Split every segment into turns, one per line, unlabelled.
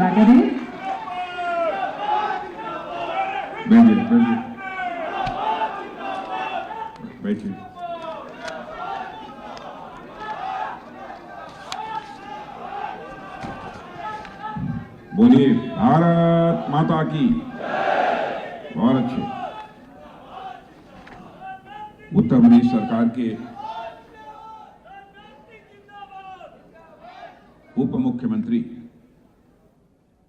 स्वागत है।
बैठिए। बोलिए भारत माता की। बहुत अच्छे। उत्तर प्रदेश सरकार के उप मुख्यमंत्री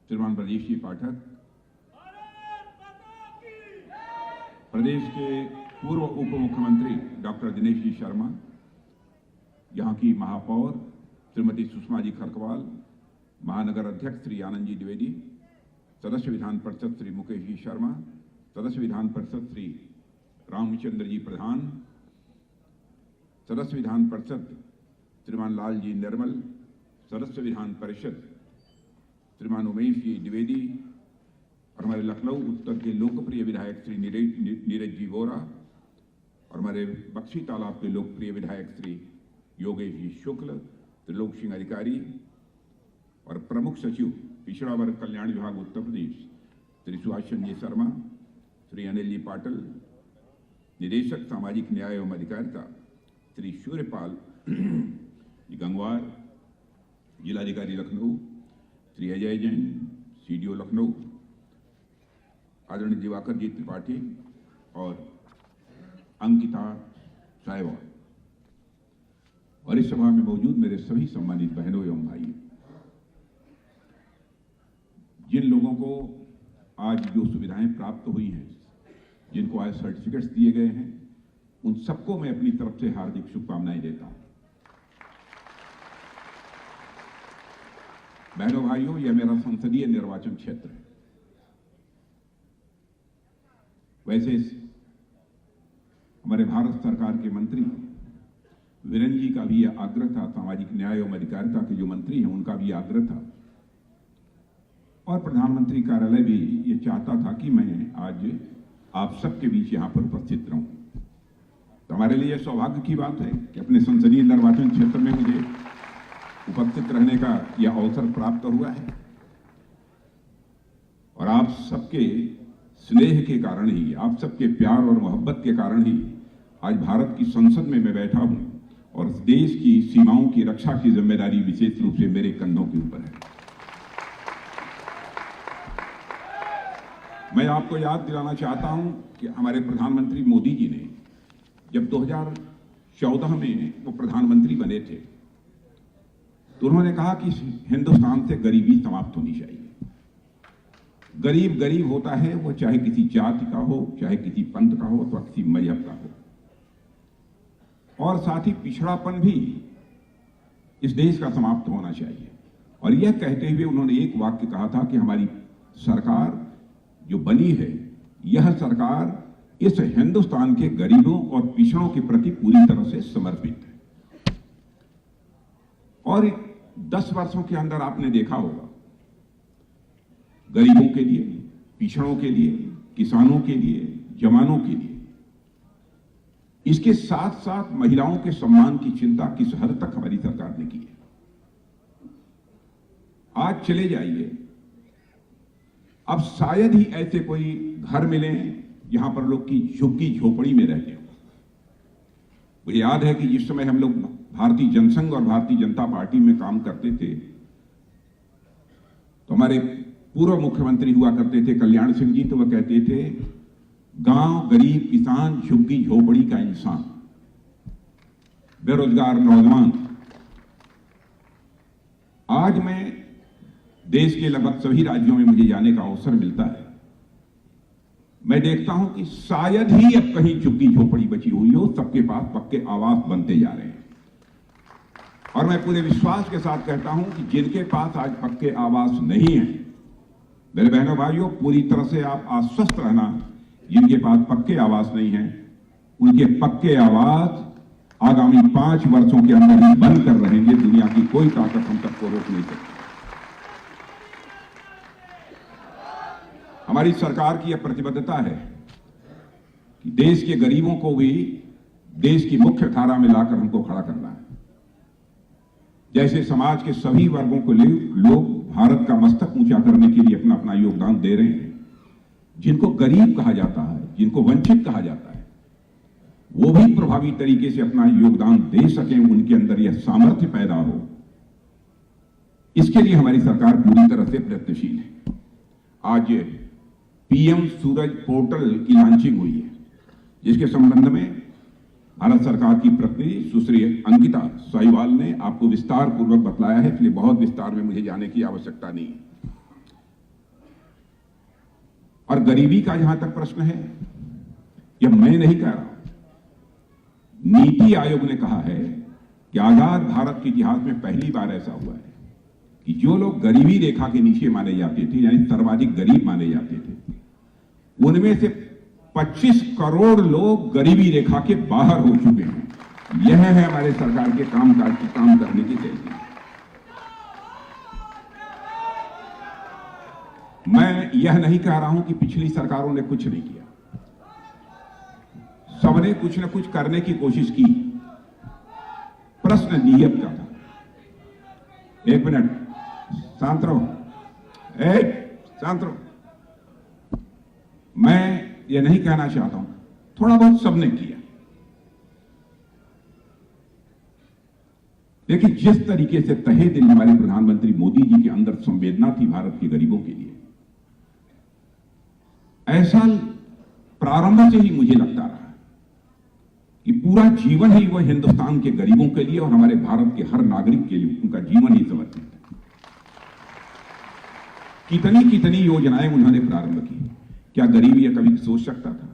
श्रीमान ब्रजेश जी पाठक, प्रदेश के पूर्व उप मुख्यमंत्री डॉक्टर दिनेश जी शर्मा, यहां की महापौर श्रीमती सुषमा जी खरकवाल, महानगर अध्यक्ष श्री आनंद जी द्विवेदी, सदस्य विधान परिषद श्री मुकेश जी शर्मा, सदस्य विधान परिषद श्री रामचंद्र जी प्रधान, सदस्य विधान परिषद श्रीमान लाल जी निर्मल, सदस्य विधान परिषद श्रीमान उमेश जी द्विवेदी और हमारे लखनऊ उत्तर के लोकप्रिय विधायक श्री नीरज जी वोरा और हमारे बख्शी तालाब के लोकप्रिय विधायक श्री योगेश जी शुक्ल, त्रिलोक सिंह अधिकारी और प्रमुख सचिव पिछड़ा वर्ग कल्याण विभाग उत्तर प्रदेश श्री सुभाष चंद्र शर्मा, श्री अनिल जी पाटिल, निदेशक सामाजिक न्याय एवं अधिकारिता श्री सूर्यपाल जी गंगवार, जिलाधिकारी लखनऊ श्री अजय जैन, सीडीओ लखनऊ आदरणीय दिवाकर जी त्रिपाठी और अंकिता सायवाल और इस सभा में मौजूद मेरे सभी सम्मानित बहनों एवं भाइयों, जिन लोगों को आज जो सुविधाएं प्राप्त हुई हैं, जिनको आज सर्टिफिकेट्स दिए गए हैं, उन सबको मैं अपनी तरफ से हार्दिक शुभकामनाएं देता हूं। बहनों भाइयों, यह मेरा संसदीय निर्वाचन क्षेत्र है। वैसे हमारे भारत सरकार के मंत्री वीरेंद्र जी का भी यह आग्रह था, सामाजिक न्याय एवं अधिकारिता के जो मंत्री हैं उनका भी आग्रह था और प्रधानमंत्री कार्यालय भी ये चाहता था कि मैं आज आप सबके बीच यहां पर उपस्थित रहूं। तो हमारे लिए सौभाग्य की बात है कि अपने संसदीय निर्वाचन क्षेत्र में मुझे उपस्थित रहने का यह अवसर प्राप्त हुआ है और आप सबके स्नेह के कारण ही, आप सबके प्यार और मोहब्बत के कारण ही आज भारत की संसद में मैं बैठा हूं और देश की सीमाओं की रक्षा की जिम्मेदारी विशेष रूप से मेरे कंधों के ऊपर है। मैं आपको याद दिलाना चाहता हूं कि हमारे प्रधानमंत्री मोदी जी ने जब 2014 में वो प्रधानमंत्री बने थे तो उन्होंने कहा कि हिंदुस्तान से गरीबी समाप्त होनी चाहिए। गरीब गरीब होता है, वो चाहे किसी जाति का हो, चाहे किसी पंथ का हो, तो किसी मजहब का हो, और साथ ही पिछड़ापन भी इस देश का समाप्त होना चाहिए। और यह कहते हुए उन्होंने एक वाक्य कहा था कि हमारी सरकार जो बनी है, यह सरकार इस हिंदुस्तान के गरीबों और पिछड़ों के प्रति पूरी तरह से समर्पित है। और 10 वर्षों के अंदर आपने देखा होगा, गरीबों के लिए, पिछड़ों के लिए, किसानों के लिए, जवानों के लिए, इसके साथ साथ महिलाओं के सम्मान की चिंता किस हद तक हमारी सरकार ने की है। आज चले जाइए, अब शायद ही ऐसे कोई घर मिले जहां पर लोग की झुग्गी झोपड़ी में रहते हो। मुझे याद है कि जिस समय हम लोग भारतीय जनसंघ और भारतीय जनता पार्टी में काम करते थे तो हमारे पूर्व मुख्यमंत्री हुआ करते थे कल्याण सिंह जी, तो वह कहते थे गांव गरीब किसान झुग्गी झोपड़ी का इंसान, बेरोजगार नौजवान। आज मैं देश के लगभग सभी राज्यों में मुझे जाने का अवसर मिलता है, मैं देखता हूं कि शायद ही अब कहीं झुग्गी झोपड़ी बची हुई हो, सबके पास पक्के आवास बनते जा रहे हैं। और मैं पूरे विश्वास के साथ कहता हूं कि जिनके पास आज पक्के आवास नहीं है, मेरे बहनों भाइयों, पूरी तरह से आप आश्वस्त रहना, जिनके पास पक्के आवास नहीं है, उनके पक्के आवास आगामी 5 वर्षों के अंदर ही बंद कर रहेंगे। दुनिया की कोई ताकत हम तक को रोक नहीं सकती। हमारी सरकार की यह प्रतिबद्धता है कि देश के गरीबों को भी देश की मुख्य धारा में लाकर हमको खड़ा करना है। जैसे समाज के सभी वर्गों को लोग भारत का मस्तक ऊंचा कर योगदान दे रहे हैं। जिनको गरीब कहा जाता है, जिनको वंचित कहा जाता है, वो भी प्रभावी तरीके से अपना योगदान दे सकें, उनके अंदर यह सामर्थ्य पैदा हो, इसके लिए हमारी सरकार पूरी तरह से प्रयत्नशील है। आज पीएम सूरज पोर्टल की लॉन्चिंग हुई है, जिसके संबंध में भारत सरकार की प्रतिनिधि सुश्री अंकिता साहिवाल ने आपको विस्तार पूर्वक बतलाया है, इसलिए बहुत विस्तार में मुझे जाने की आवश्यकता नहीं है। और गरीबी का जहां तक प्रश्न है, यह मैं नहीं कह रहा, नीति आयोग ने कहा है कि आजाद भारत के इतिहास में पहली बार ऐसा हुआ है कि जो लोग गरीबी रेखा के नीचे माने जाते थे, यानी सर्वाधिक गरीब माने जाते थे, उनमें से 25 करोड़ लोग गरीबी रेखा के बाहर हो चुके हैं। यह है हमारे सरकार के काम करने की शैली। मैं यह नहीं कह रहा हूं कि पिछली सरकारों ने कुछ नहीं किया, सबने कुछ न कुछ करने की कोशिश की। प्रश्न नियत का था। एक मिनट, शांत रहो, शांत रहो। मैं यह नहीं कहना चाहता हूं, थोड़ा बहुत सबने किया। देखिए, जिस तरीके से तहे दिल हमारे प्रधानमंत्री मोदी जी के अंदर संवेदना थी भारत के गरीबों के लिए, ऐसा प्रारंभ से ही मुझे लगता रहा कि पूरा जीवन ही वह हिंदुस्तान के गरीबों के लिए और हमारे भारत के हर नागरिक के लिए उनका जीवन ही समर्पित है। कितनी कितनी योजनाएं उन्होंने प्रारंभ की। क्या गरीब यह कभी सोच सकता था?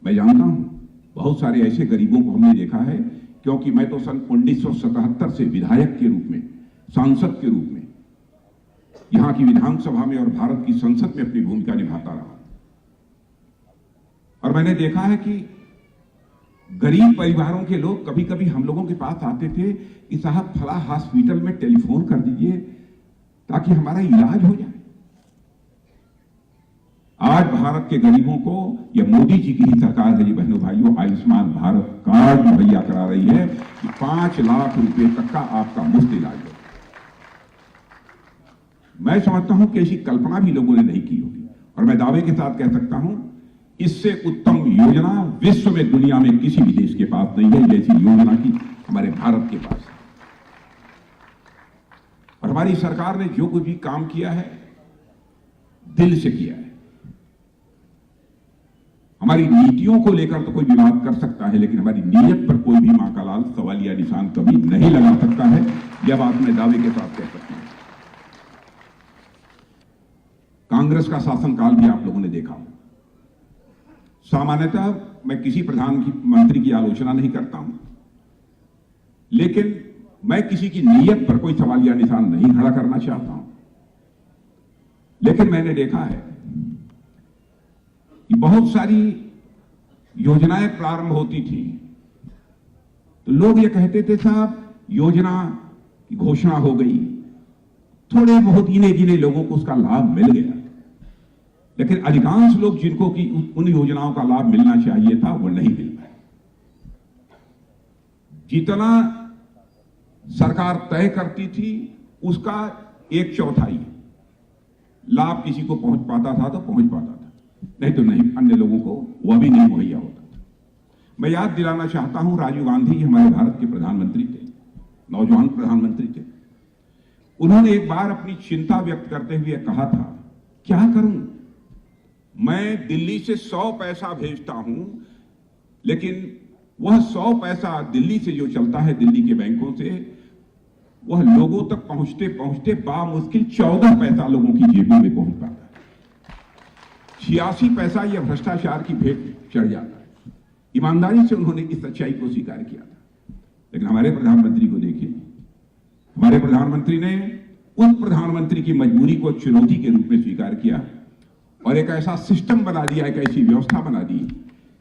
मैं जानता हूं बहुत सारे ऐसे गरीबों को हमने देखा है, क्योंकि मैं तो सन 1977 से विधायक के रूप में, सांसद के रूप में यहां की विधानसभा में और भारत की संसद में अपनी भूमिका निभाता रहा, और मैंने देखा है कि गरीब परिवारों के लोग कभी कभी हम लोगों के पास आते थे कि साहब फला हॉस्पिटल में टेलीफोन कर दीजिए ताकि हमारा इलाज हो जाए। आज भारत के गरीबों को यह मोदी जी की ही सरकार है जी बहनों भाइयों, आयुष्मान भारत कार्ड मुहैया करा रही है कि 5 लाख रुपए तक का आपका मुफ्त इलाज हो। मैं समझता हूं कि ऐसी कल्पना भी लोगों ने नहीं की होगी, और मैं दावे के साथ कह सकता हूं इससे उत्तम योजना विश्व में, दुनिया में किसी भी देश के पास नहीं है जैसी योजना की हमारे भारत के पास है। और हमारी सरकार ने जो कुछ भी काम किया है दिल से किया है। हमारी नीतियों को लेकर तो कोई विवाद कर सकता है, लेकिन हमारी नीयत पर कोई भी मां का लाल सवालिया निशान कभी नहीं लगा सकता है। यह बात मैं दावे के साथ कह सकता हूं। कांग्रेस का शासनकाल भी आप लोगों ने देखा। सामान्यतः मैं किसी प्रधानमंत्री की आलोचना नहीं करता हूं, लेकिन मैं किसी की नीयत पर कोई सवालिया निशान नहीं खड़ा करना चाहता हूं। लेकिन मैंने देखा है कि बहुत सारी योजनाएं प्रारंभ होती थी तो लोग ये कहते थे साहब योजना की घोषणा हो गई, थोड़े बहुत गिने गिने लोगों को उसका लाभ मिल गया, लेकिन अधिकांश लोग जिनको कि उन योजनाओं का लाभ मिलना चाहिए था वो नहीं मिल पाए। जितना सरकार तय करती थी उसका 1/4 लाभ किसी को पहुंच पाता था तो पहुंच पाता था, नहीं तो नहीं, अन्य लोगों को वह भी नहीं मुहैया होता था। मैं याद दिलाना चाहता हूं, राजीव गांधी हमारे भारत के प्रधानमंत्री थे, नौजवान प्रधानमंत्री थे। उन्होंने एक बार अपनी चिंता व्यक्त करते हुए कहा था, क्या करूं, मैं दिल्ली से 100 पैसा भेजता हूं, लेकिन वह 100 पैसा दिल्ली से जो चलता है, दिल्ली के बैंकों से, वह लोगों तक पहुंचते पहुंचते बामुश्किल 14 पैसा लोगों की जेबों में पहुंच पाता है। 86 पैसा यह भ्रष्टाचार की भेंट चढ़ जाता है। ईमानदारी से उन्होंने इस सच्चाई को स्वीकार किया था। लेकिन हमारे प्रधानमंत्री को देखिए, हमारे प्रधानमंत्री ने उस प्रधानमंत्री की मजबूरी को चुनौती के रूप में स्वीकार किया और एक ऐसा सिस्टम बना दिया, एक ऐसी व्यवस्था बना दी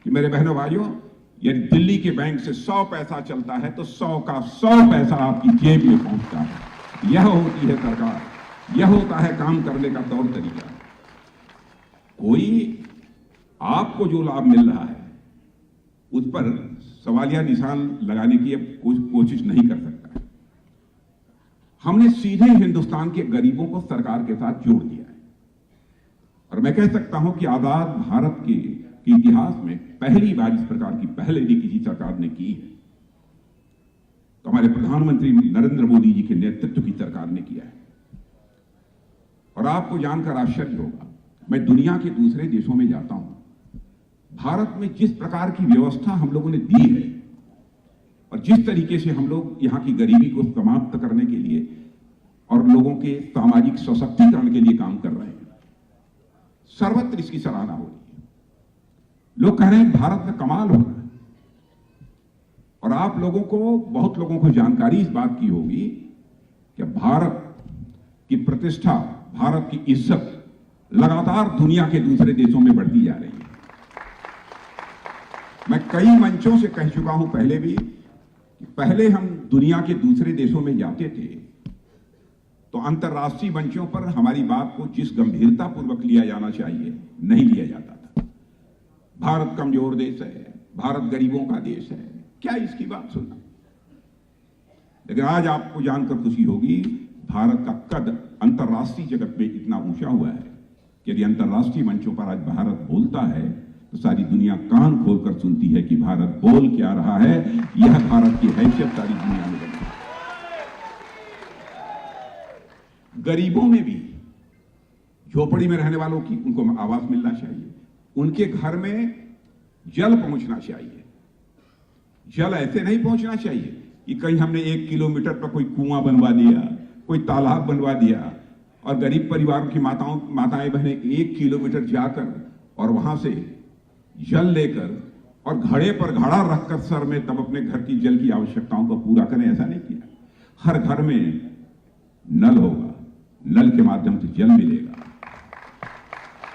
कि मेरे बहनों भाइयों, यदि दिल्ली के बैंक से 100 पैसा चलता है तो 100 का 100 पैसा आपकी जेब में पहुंचता है। यह होती है सरकार, यह होता है काम करने का तौर तरीका। कोई आपको जो लाभ मिल रहा है उस पर सवालिया निशान लगाने की अब कोशिश नहीं कर सकता। हमने सीधे हिंदुस्तान के गरीबों को सरकार के साथ जोड़ दिया है। और मैं कह सकता हूं कि आजाद भारत के इतिहास में पहली बार इस प्रकार की पहल यदि किसी सरकार ने की है तो हमारे प्रधानमंत्री नरेंद्र मोदी जी के नेतृत्व की सरकार ने किया है। और आपको जानकर आश्चर्य होगा, मैं दुनिया के दूसरे देशों में जाता हूं, भारत में जिस प्रकार की व्यवस्था हम लोगों ने दी है और जिस तरीके से हम लोग यहां की गरीबी को समाप्त करने के लिए और लोगों के सामाजिक सशक्तिकरण के लिए काम कर रहे हैं, सर्वत्र इसकी सराहना हो रही है। लोग कह रहे हैं भारत में कमाल हो रहा है। और आप लोगों को, बहुत लोगों को जानकारी इस बात की होगी कि भारत की प्रतिष्ठा, भारत की इज्जत लगातार दुनिया के दूसरे देशों में बढ़ती जा रही है। मैं कई मंचों से कह चुका हूं पहले भी कि पहले हम दुनिया के दूसरे देशों में जाते थे तो अंतर्राष्ट्रीय मंचों पर हमारी बात को जिस गंभीरता पूर्वक लिया जाना चाहिए नहीं लिया जाता था। भारत कमजोर देश है, भारत गरीबों का देश है, क्या इसकी बात सुनना। लेकिन आज आपको जानकर खुशी होगी, भारत का कद अंतर्राष्ट्रीय जगत में इतना ऊंचा हुआ है कि यदि अंतर्राष्ट्रीय मंचों पर आज भारत बोलता है तो सारी दुनिया कान खोलकर सुनती है कि भारत बोल क्या रहा है। यह भारत की हैसियत सारी दुनिया में बनी। गरीबों में भी, झोपड़ी में रहने वालों की, उनको आवास मिलना चाहिए, उनके घर में जल पहुंचना चाहिए। जल ऐसे नहीं पहुंचना चाहिए कि कहीं हमने 1 किलोमीटर पर कोई कुआं बनवा दिया, कोई तालाब बनवा दिया और गरीब परिवारों की माताएं बहनें 1 किलोमीटर जाकर और वहां से जल लेकर और घड़े पर घड़ा रखकर सर में तब अपने घर की जल की आवश्यकताओं को पूरा करें, ऐसा नहीं किया। हर घर में नल होगा, नल के माध्यम से जल मिलेगा।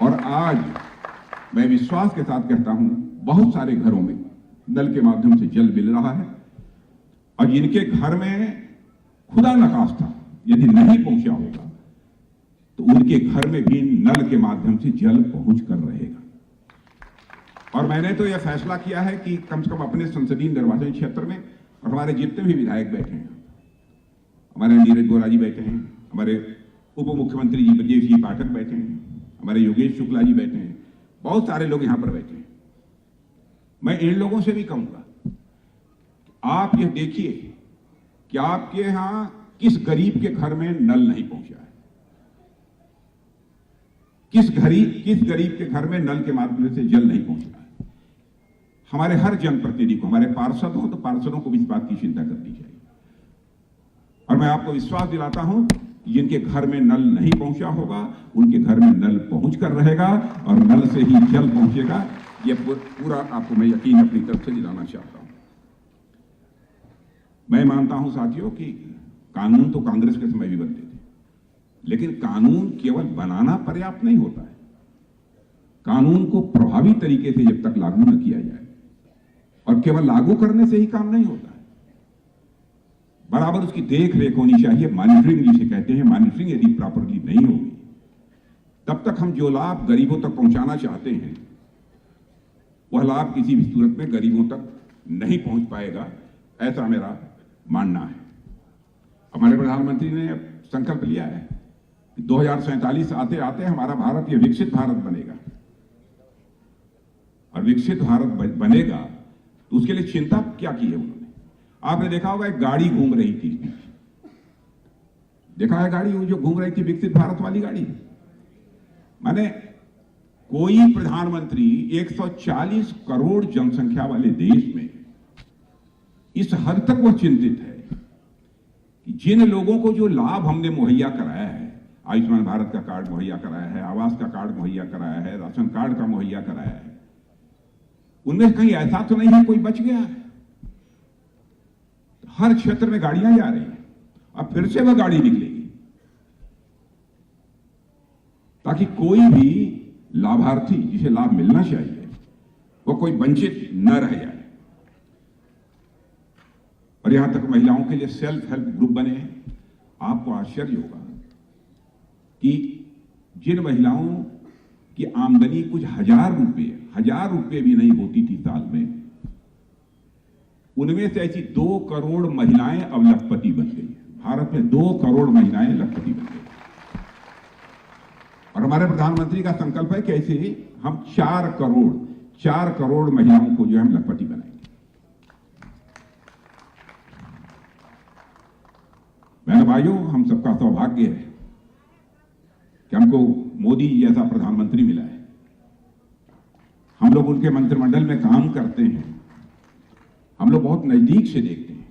और आज मैं विश्वास के साथ कहता हूं, बहुत सारे घरों में नल के माध्यम से जल मिल रहा है। और जिनके घर में खुदा नखास्ता यदि नहीं पहुंचा होगा तो उनके घर में भी नल के माध्यम से जल पहुंच कर रहेगा। और मैंने तो यह फैसला किया है कि कम से कम अपने संसदीय निर्वाचन क्षेत्र में, और हमारे जितने भी विधायक बैठे हैं, हमारे नीरज गोरा जी बैठे हैं, हमारे उप मुख्यमंत्री जी ब्रजेश जी पाठक बैठे हैं, हमारे योगेश शुक्ला जी बैठे हैं, बहुत सारे लोग यहां पर बैठे हैं। मैं इन लोगों से भी कहूंगा, आप यह देखिए कि आपके यहां किस गरीब के घर में नल नहीं पहुंचा है, किस गरीब के घर में नल के माध्यम से जल नहीं पहुंचा है। हमारे हर जनप्रतिनिधि को, हमारे पार्षद हो तो पार्षदों को भी इस बात की चिंता करनी चाहिए। और मैं आपको विश्वास दिलाता हूं, जिनके घर में नल नहीं पहुंचा होगा उनके घर में नल पहुंच कर रहेगा और नल से ही जल पहुंचेगा। यह पूरा आपको मैं यकीन अपनी तरफ से दिलाना चाहता हूं। मैं मानता हूं साथियों कि कानून तो कांग्रेस के समय भी बनते थे, लेकिन कानून केवल बनाना पर्याप्त नहीं होता है। कानून को प्रभावी तरीके से जब तक लागू न किया जाए, और केवल लागू करने से ही काम नहीं होता है, बराबर उसकी देख रेख होनी चाहिए। मॉनिटरिंग जिसे कहते हैं, मॉनिटरिंग यदि प्रॉपरली नहीं होगी तब तक हम जो लाभ गरीबों तक पहुंचाना चाहते हैं वह लाभ किसी भी सूरत में गरीबों तक नहीं पहुंच पाएगा, ऐसा मेरा मानना है। हमारे प्रधानमंत्री ने संकल्प लिया है कि 2047 आते आते हमारा भारत ये विकसित भारत बनेगा। और विकसित भारत बनेगा तो उसके लिए चिंता क्या की है उन्होंने। आपने देखा होगा एक गाड़ी घूम रही थी, देखा है गाड़ी जो घूम रही थी, विकसित भारत वाली गाड़ी। माने कोई प्रधानमंत्री 140 करोड़ जनसंख्या वाले देश में इस हद तक वो चिंतित है कि जिन लोगों को जो लाभ हमने मुहैया कराया है, आयुष्मान भारत का कार्ड मुहैया कराया है, आवास का कार्ड मुहैया कराया है, राशन कार्ड का मुहैया कराया है, उनमें कहीं ऐसा तो नहीं है कोई बच गया है। हर क्षेत्र में गाड़ियां जा रही हैं, अब फिर से वह गाड़ी निकलेगी ताकि कोई भी लाभार्थी जिसे लाभ मिलना चाहिए वो कोई वंचित न रह जाए। और यहां तक महिलाओं के लिए सेल्फ हेल्प ग्रुप बने हैं। आपको आश्चर्य होगा कि जिन महिलाओं की आमदनी कुछ हजार रुपए भी नहीं होती थी साल में, उनमें से ऐसी 2 करोड़ महिलाएं अब लखपति बन गई हैं। भारत में 2 करोड़ महिलाएं लखपति बन गई। और हमारे प्रधानमंत्री का संकल्प है कि ऐसे ही हम 4 करोड़ महिलाओं को जो है हम लखपति बनाएंगे। बहनों भाइयों, हम सबका सौभाग्य है कि हमको मोदी जैसा प्रधानमंत्री मिला है। हम लोग उनके मंत्रिमंडल में काम करते हैं, हम लोग बहुत नजदीक से देखते हैं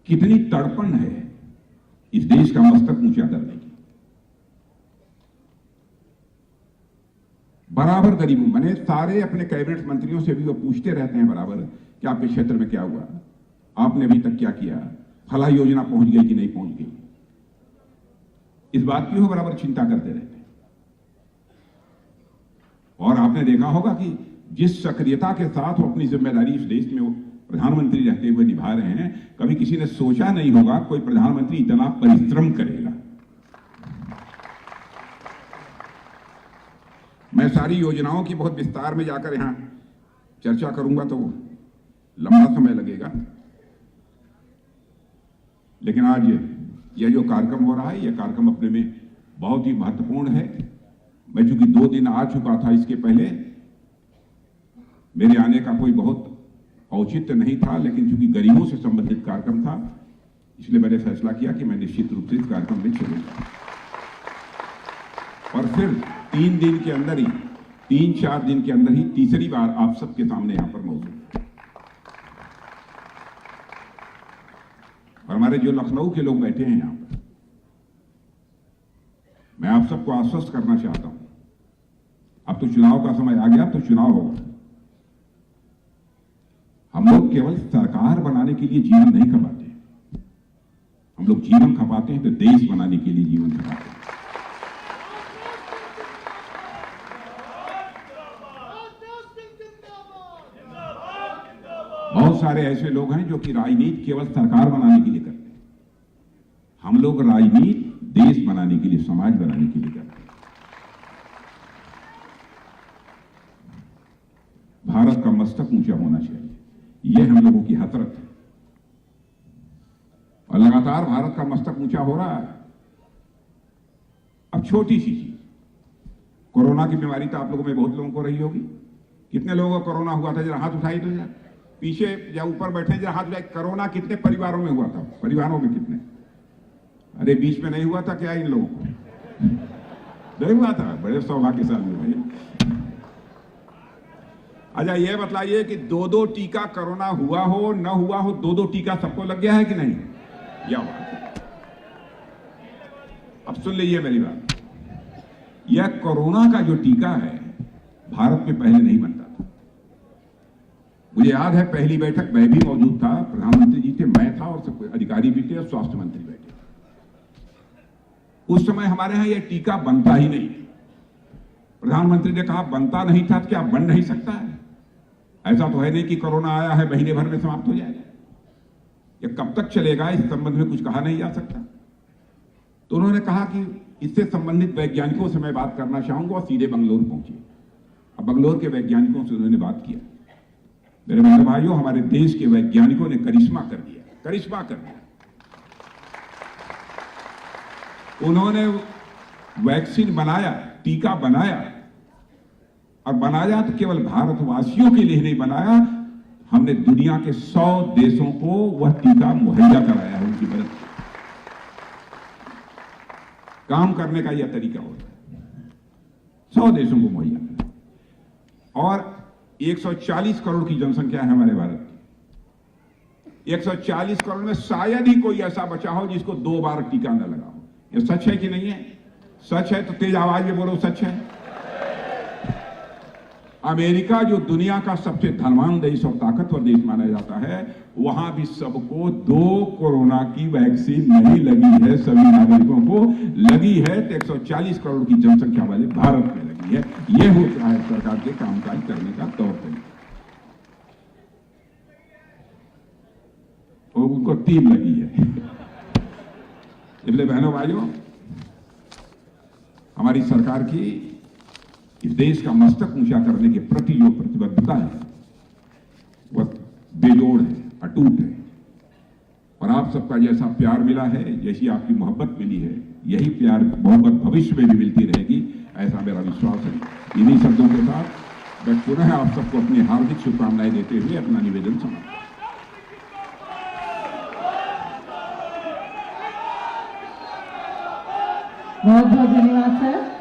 कितनी तड़पण है इस देश का मस्तक ऊंचा करने की। बराबर गरीबों मैंने सारे अपने कैबिनेट मंत्रियों से भी वो पूछते रहते हैं बराबर कि आपके क्षेत्र में क्या हुआ, आपने अभी तक क्या किया, फला योजना पहुंच गई कि नहीं पहुंच गई। इस बात की वो बराबर चिंता करते रहते हैं। और आपने देखा होगा कि जिस सक्रियता के साथ वो अपनी जिम्मेदारी इस देश में प्रधानमंत्री रहते हुए निभा रहे हैं, कभी किसी ने सोचा नहीं होगा कोई प्रधानमंत्री इतना परिश्रम करेगा। मैं सारी योजनाओं की बहुत विस्तार में जाकर यहां चर्चा करूंगा तो लंबा समय लगेगा, लेकिन आज यह जो कार्यक्रम हो रहा है, यह कार्यक्रम अपने में बहुत ही महत्वपूर्ण है। मैं चूंकि 2 दिन आ चुका था, इसके पहले मेरे आने का कोई बहुत औचित्य नहीं था, लेकिन चूंकि गरीबों से संबंधित कार्यक्रम था, इसलिए मैंने फैसला किया कि मैं निश्चित रूप से इस कार्यक्रम में चलूंगा। और फिर 3 दिन के अंदर ही, 3-4 दिन के अंदर ही तीसरी बार आप सबके सामने यहां पर मौजूद। और हमारे जो लखनऊ के लोग बैठे हैं यहां पर, मैं आप सबको आश्वस्त करना चाहता हूं, अब तो चुनाव का समय आ गया, तो चुनाव होगा। हम लोग केवल सरकार बनाने के लिए जीवन नहीं खपाते, हम लोग जीवन खपाते हैं तो देश बनाने के लिए जीवन खपाते हैं। बहुत सारे ऐसे लोग हैं जो कि राजनीति केवल सरकार बनाने के लिए करते हैं, हम लोग राजनीति देश बनाने के लिए, समाज बनाने के लिए करते हैं। भारत का मस्तक ऊंचा होना चाहिए, यह हम लोगों की हसरत है। और लगातार भारत का मस्तक ऊंचा हो रहा है। अब छोटी सी चीज, कोरोना की बीमारी तो आप लोगों में बहुत लोगों को रही होगी। कितने लोगों को कोरोना हुआ था? जरा हाथ उठाई तो जरा, पीछे या ऊपर बैठे जरा हाथ उठाई। कोरोना कितने परिवारों में हुआ था? परिवारों में कितने? अरे बीच में नहीं हुआ था क्या इन लोगों को? नहीं हुआ था? बड़े सौभाग्यशाली भाई। अच्छा ये बतलाइए कि 2-2 टीका कोरोना हुआ हो न हुआ हो, 2-2 टीका सबको लग गया है कि नहीं? या बात है। अब सुन लीजिए मेरी बात, यह कोरोना का जो टीका है भारत में पहले नहीं बनता था। मुझे याद है पहली बैठक मैं भी मौजूद था, प्रधानमंत्री जी थे, मैं था और सब अधिकारी भी थे और स्वास्थ्य मंत्री बैठे। उस समय हमारे यहां यह टीका बनता ही नहीं। प्रधानमंत्री ने कहा बनता नहीं था तो क्या बन नहीं सकता है? ऐसा तो है नहीं कि कोरोना आया है महीने भर में समाप्त हो जाएगा। यह कब तक चलेगा इस संबंध में कुछ कहा नहीं जा सकता। तो उन्होंने कहा कि इससे संबंधित वैज्ञानिकों से मैं बात करना चाहूंगा और सीधे बंगलोर पहुंचे। अब बंगलोर के वैज्ञानिकों से उन्होंने बात किया। मेरे बहनों भाइयों, हमारे देश के वैज्ञानिकों ने करिश्मा कर दिया, करिश्मा कर दिया। उन्होंने वैक्सीन बनाया, टीका बनाया, और बनाया तो केवल भारतवासियों के लिए नहीं बनाया, हमने दुनिया के 100 देशों को वह टीका मुहैया कराया है। उनकी मदद काम करने का यह तरीका होता है, 100 देशों को मुहैया कराया। और 140 करोड़ की जनसंख्या है हमारे भारत की। 140 करोड़ में शायद ही कोई ऐसा बचा हो जिसको 2 बार टीका न लगा हो। यह सच है कि नहीं है? सच है तो तेज आवाज में बोलो, सच है। अमेरिका जो दुनिया का सबसे धनवान देश और ताकतवर देश माना जाता है, वहां भी सबको 2 कोरोना की वैक्सीन नहीं लगी है, सभी नागरिकों को लगी है। तो 140 करोड़ की जनसंख्या वाले भारत में लगी है। यह होता है सरकार के कामकाज करने का तौर तरीका। और उनको 3 लगी है। इसलिए बहनों भाइयों, हमारी सरकार की इस देश का मस्तक ऊंचा करने के प्रति जो प्रतिबद्धता है वह बेजोड़ है, अटूट है। और आप सबका जैसा प्यार मिला है, जैसी आपकी मोहब्बत मिली है, यही प्यार मोहब्बत भविष्य में भी मिलती रहेगी, ऐसा मेरा विश्वास है। इन्हीं शब्दों के साथ मैं पुनः आप सबको अपनी हार्दिक शुभकामनाएं देते हुए अपना निवेदन समाप्त।
बहुत बहुत धन्यवाद सर।